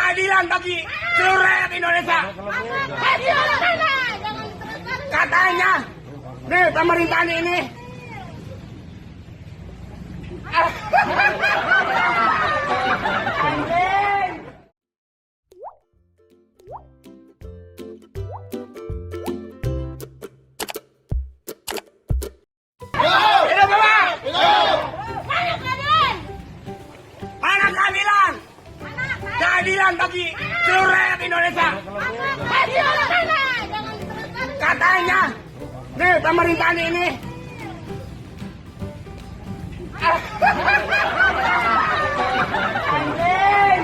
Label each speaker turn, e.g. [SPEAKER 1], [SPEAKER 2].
[SPEAKER 1] keadilan bagi seluruh rakyat Indonesia. Katanya, nih pemerintahan ini. Hidup Bapak! Mana keadilan? Keadilan bagi seluruh rakyat Indonesia. Katanya, nih pemerintahan ini. Anjing!